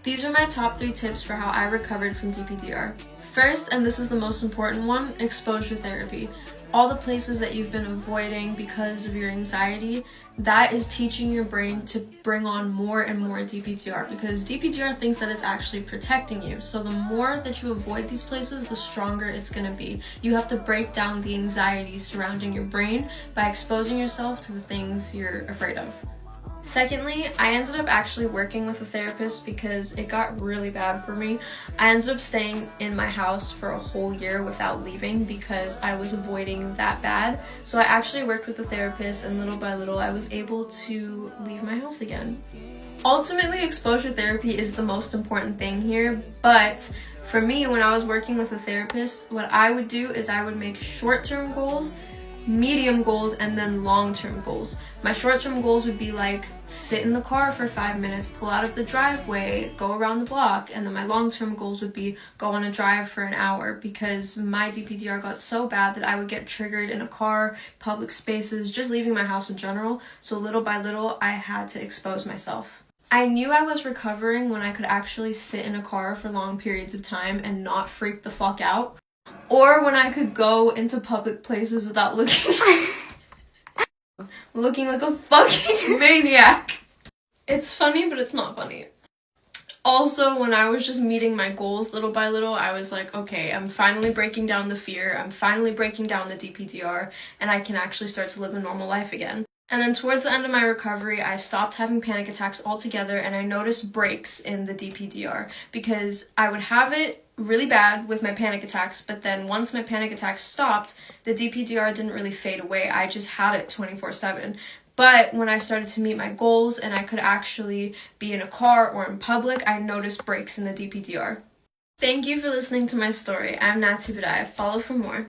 These are my top 3 tips for how I recovered from DPDR. First, and this is the most important one, exposure therapy. All the places that you've been avoiding because of your anxiety, that is teaching your brain to bring on more and more DPDR, because DPDR thinks that it's actually protecting you. So the more that you avoid these places, the stronger it's going to be. You have to break down the anxiety surrounding your brain by exposing yourself to the things you're afraid of. Secondly, I ended up actually working with a therapist because it got really bad for me. I ended up staying in my house for a whole year without leaving because I was avoiding that bad. So I actually worked with a therapist, and little by little I was able to leave my house again. Ultimately, exposure therapy is the most important thing here, but for me, when I was working with a therapist, what I would do is I would make short-term goals, medium goals, and then long-term goals. My short-term goals would be like sit in the car for 5 minutes, pull out of the driveway, go around the block, and then my long-term goals would be go on a drive for an hour, because my DPDR got so bad that I would get triggered in a car, public spaces, just leaving my house in general. So little by little, I had to expose myself. I knew I was recovering when I could actually sit in a car for long periods of time and not freak the fuck out. Or when I could go into public places without looking like a fucking maniac. It's funny, but it's not funny. Also, when I was just meeting my goals little by little, I was like, okay, I'm finally breaking down the fear, I'm finally breaking down the DPDR, and I can actually start to live a normal life again. And then towards the end of my recovery, I stopped having panic attacks altogether, and I noticed breaks in the DPDR, because I would have it really bad with my panic attacks, but then once my panic attacks stopped, the DPDR didn't really fade away. I just had it 24/7. But when I started to meet my goals and I could actually be in a car or in public, I noticed breaks in the DPDR. Thank you for listening to my story. I'm Nat DPDR. Follow for more.